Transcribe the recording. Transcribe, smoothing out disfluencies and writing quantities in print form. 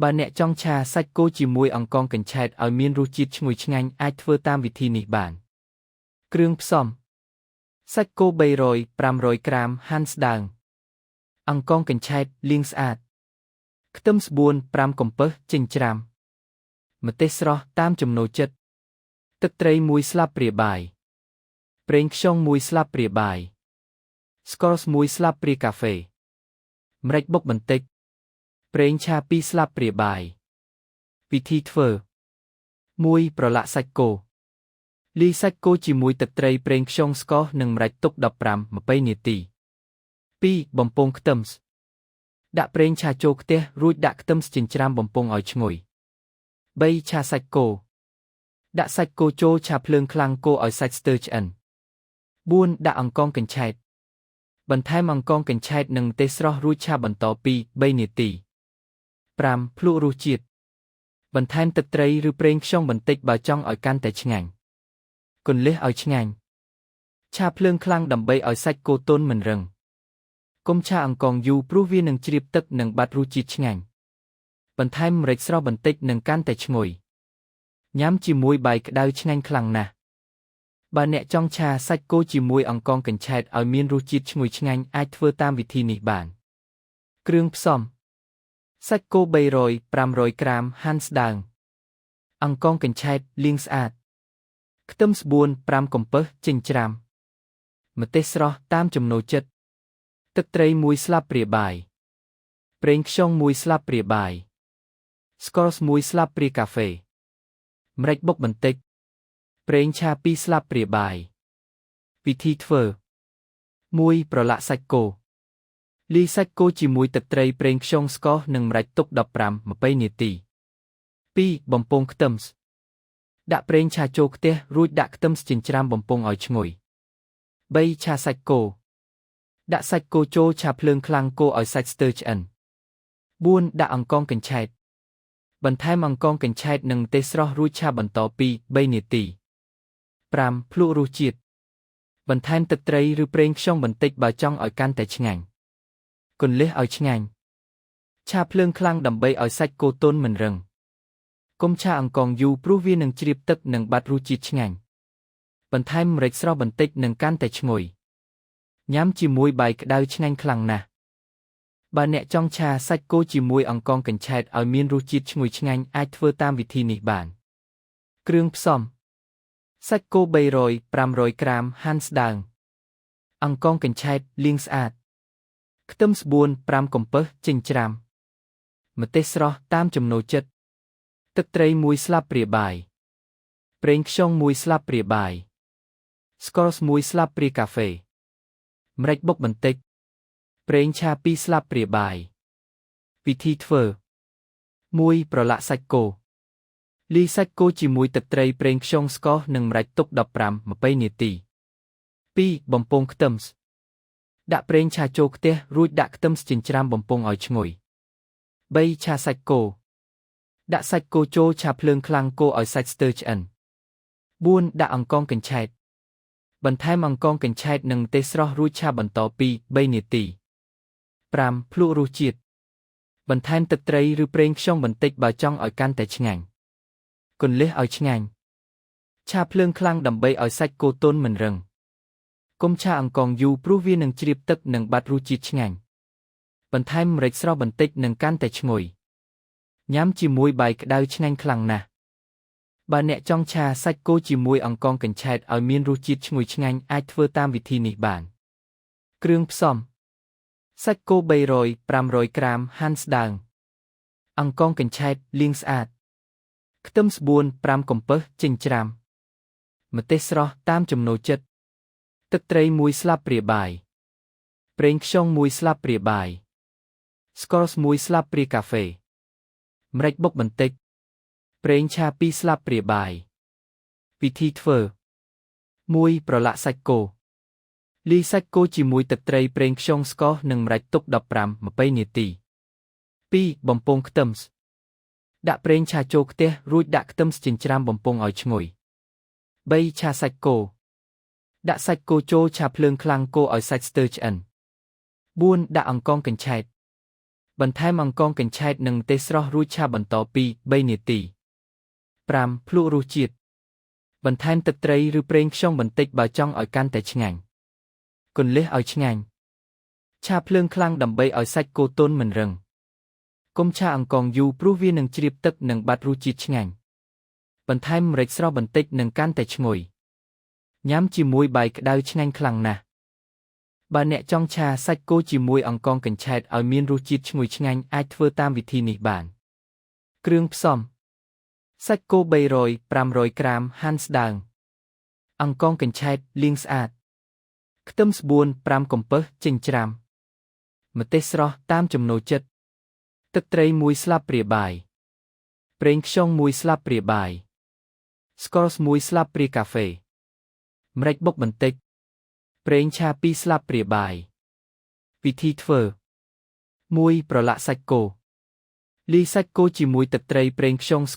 បើអ្នកចង់ឆាសាច់គោជាមួយអង្ករកញ្ឆែតឲ្យមានរសជាតិឈ្ងុយឆ្ងាញ់អាចធ្វើតាមវិធីនេះបានគ្រឿងផ្សំសាច់គោ300-500 ក្រាមហាន់ស្តើងអង្ករកញ្ឆែតលាងស្អាតខ្ទឹមស្បួន5កំពឹសចិញ្ច្រាំម្ទេសស្រស់តាមចំណូលចិត្តទឹកត្រី1ស្លាបព្រាបាយប្រេងខ្យង1ស្លាបព្រាបាយស្ករស1ស្លាបព្រាកាហ្វេម្រេចបុកបន្តិចប្រេងឆា2ស្លាបព្រាបាយវិធីធ្វើ1ប្រឡាក់សាច់គោលាយសាច់គោជាមួយទឹកត្រីប្រេងខ្យងស្ករនិងម្រេចទុក15-20នាទី2បំពងខ្ទឹមដាក់ប្រេងឆាចូលខ្ទះរួចដាក់ខ្ទឹមចិញ្ច្រាំបំពងឲ្យឈ្ងុយ3ឆាសាច់គោដាក់សាច់គោចូលឆាភ្លើងខ្លាំងកូរឲ្យសាច់ស្ទើរឆ្អិន4ដាក់អង្ករកញ្ឆែតបន្ថែមអង្ករកញ្ឆែតនិងម្ទេសស្រស់រួចឆាបន្ត2-3នាទី5ភ្លក្សរសជាតិបន្ថែមទឹកត្រីឬប្រេងខ្យងបន្តិចបើចង់ឲ្យកាន់តែឆ្ងាញ់គន្លឹះឲ្យឆ្ងាញ់ឆាភ្លើងខ្លាំងដើម្បីឲ្យសាច់គោទន់មិនរឹងកុំឆាអង្ករយូរព្រោះវានឹងជ្រាបទឹកនិងបាត់រសជាតិឆ្ងាញ់បន្ថែមម្រេចស្រស់បន្តិចនឹងកាន់តែឈ្ងុយញ៉ាំជាមួយបាយក្តៅឆ្ងាញ់ខ្លាំងណាស់បើអ្នកចង់ឆាសាច់គោជាមួយអង្ករកញ្ឆែតឲ្យមានរសជាតិឈ្ងុយឆ្ងាញ់អាចធ្វើតាមវិធីនេះបានគ្រឿងផ្សំសាច់គោ300-500 ក្រាមហាន់ស្តើងអង្ករកញ្ឆែតលាងស្អាតខ្ទឹមស្បួន5កំពឹសចិញ្ច្រាំម្ទេសស្រស់តាមចំណូលចិត្តទឹកត្រី1ស្លាបព្រាបាយប្រេងខ្យង1ស្លាបព្រាបាយស្ករស1ស្លាបព្រាកាហ្វេម្រេចបុកបន្តិចប្រេងឆា2ស្លាបព្រាបាយវិធីធ្វើ1ប្រឡាក់សាច់គោលាយសាច់គោជាមួយទឹកត្រីប្រេងខ្យងស្ករនិងម្រេចទុក15-20នាទី2បំពងខ្ទឹមដាក់ប្រេងឆាចូលខ្ទះរួចដាក់ខ្ទឹមចិញ្ច្រាំបំពងឲ្យឈ្ងុយ3ឆាសាច់គោដាក់សាច់គោចូលឆាភ្លើងខ្លាំងកូរឲ្យសាច់ស្ទើរឆ្អិន4ដាក់អង្ករកញ្ឆែតបន្ថែមអង្ករកញ្ឆែតនិងម្ទេសស្រស់រួចឆាបន្ត2-3នាទី5ភ្លក្សរសជាតិបន្ថែមទឹកត្រីឬប្រេងខ្យងបន្តិចបើចង់ឲ្យកាន់តែឆ្ងាញ់គន្លឹះឲ្យឆ្ងាញ់ឆាភ្លើងខ្លាំងដើម្បីឲ្យសាច់គោទន់មិនរឹងកុំឆាអង្ករយូរព្រោះវានឹងជ្រាបទឹកនិងបាត់រសជាតិឆ្ងាញ់បន្ថែមម្រេចស្រស់បន្តិចនឹងកាន់តែឈ្ងុយញ៉ាំជាមួយបាយក្តៅឆ្ងាញ់ខ្លាំងណាស់បើអ្នកចង់ឆាសាច់គោជាមួយអង្ករកញ្ឆែតឲ្យមានរសជាតិឈ្ងុយឆ្ងាញ់អាចធ្វើតាមវិធីនេះបានគ្រឿងផ្សំសាច់គោ300-500 ក្រាមហាន់ស្តើងអង្ករកញ្ឆែតលាងស្អាតខ្ទឹមស្បួន5កំពឹសចិញ្ច្រាំម្ទេសស្រស់តាមចំណូលចិត្តទឹកត្រី1ស្លាបព្រាបាយប្រេងខ្យង1ស្លាបព្រាបាយស្ករស1ស្លាបព្រាកាហ្វេម្រេចបុកបន្តិចប្រេងឆា2ស្លាបព្រាបាយវិធីធ្វើ1ប្រឡាក់សាច់គោលាយសាច់គោជាមួយទឹកត្រីប្រេងខ្យងស្ករនិងម្រេចទុក15-20នាទី2បំពងខ្ទឹមដាក់ប្រេងឆាចូលខ្ទះរួចដាក់ខ្ទឹមចិញ្ច្រាំបំពងឲ្យឈ្ងុយ3ឆាសាច់គោដាក់សាច់គោចូលឆាភ្លើងខ្លាំងកូរឲ្យសាច់ស្ទើរឆ្អិន4ដាក់អង្ករកញ្ឆែតបន្ថែមអង្ករកញ្ឆែតនិងម្ទេសស្រស់រួចឆាបន្ត2-3នាទី5ភ្លក្សរសជាតិបន្ថែមទឹកត្រីឬប្រេងខ្យងបន្តិចបើចង់ឲ្យកាន់តែឆ្ងាញ់គន្លឹះឲ្យឆ្ងាញ់ឆាភ្លើងខ្លាំងដើម្បីឲ្យសាច់គោទន់មិនរឹងកុំឆាអង្ករយូរព្រោះវានឹងជ្រាបទឹកនិងបាត់រសជាតិឆ្ងាញ់បន្ថែមម្រេចស្រស់បន្តិចនឹងកាន់តែឈ្ងុយញ៉ាំជាមួយបាយក្តៅឆ្ងាញ់ខ្លាំងណាស់បើអ្នកចង់ឆាសាច់គោជាមួយអង្ករកញ្ឆែតឲ្យមានរសជាតិឈ្ងុយឆ្ងាញ់អាចធ្វើតាមវិធីនេះបានគ្រឿងផ្សំសាច់គោ300-500 ក្រាមហាន់ស្តើងអង្ករកញ្ឆែតលាងស្អាតខ្ទឹមស្បួន5កំពឹសចិញ្ច្រាំម្ទេសស្រស់តាមចំណូលចិត្តទឹកត្រី1ស្លាបព្រាបាយប្រេងខ្យង1ស្លាបព្រាបាយស្ករស1ស្លាបព្រាកាហ្វេម្រេចបុកបន្តិចប្រេងឆា2ស្លាបព្រាបាយវិធីធ្វើ1ប្រឡាក់សាច់គោលាយសាច់គោជាមួយទឹកត្រីប្រេងខ្យងស្ករនិងម្រេចទុក15-20នាទី2បំពងខ្ទឹមដាក់ប្រេងឆាចូលខ្ទះរួចដាក់ខ្ទឹមចិញ្ច្រាំបំពងឲ្យឈ្ងុយ3ឆាសាច់គោដាក់សាច់គោចូលឆាភ្លើងខ្លាំងកូរឲ្យសាច់ស្ទើរឆ្អិន4ដាក់អង្ករកញ្ឆែត បន្ថែមអង្ករកញ្ឆែតនិងម្ទេសស្រស់រួចឆាបន្តពី3នាទី 5. ភ្លក្សរសជាតិបន្ថែមទឹកត្រីឬប្រេងខ្យងបន្តិចបើចង់ឲ្យកាន់តែឆ្ងាញ់គន្លឹះឲ្យឆ្ងាញ់ឆាភ្លើងខ្លាំងដើម្បីឲ្យសាច់គោទន់មិនរឹងកុំឆាអង្ករយូរព្រោះវានឹងជ្រាបទឹកនិងបាត់រសជាតិឆ្ងាញ់បន្ថែមម្រេចស្រស់បន្តិចនឹងកាន់តែឈ្ងុយញ៉ាំជាមួយបាយក្តៅឆ្ងាញ់ខ្លាំងណាស់បើអ្នកចង់ឆាសាច់គោជាមួយអង្ករកញ្ឆែតឲ្យមានរសជាតិឈ្ងុយឆ្ងាញ់អាចធ្វើតាមវិធីនេះបានគ្រឿងផ្សំសាច់គោ300 500ក្រាមហាន់ស្ដើងអង្ករកញ្ឆែតលាងស្អាតខ្ទឹមស្បួន5កំពឹសចិញ្ច្រាំម្ទេសស្រស់តាមចំណូលចិត្តទឹកត្រី1ស្លាបព្រាបាយប្រេងខ្យង1ស្លាបព្រាបាយស្ករ1ស្លាបព្រាកាហ្វេម្រេចបុកបន្តិចប្រេងឆា2ស្លាបព្រាបាយវិធីធ្វើ 1. ប្រឡាក់សាច់គោលាយសាច់គោជាមួយទឹកត្រីប្រេងខ្យង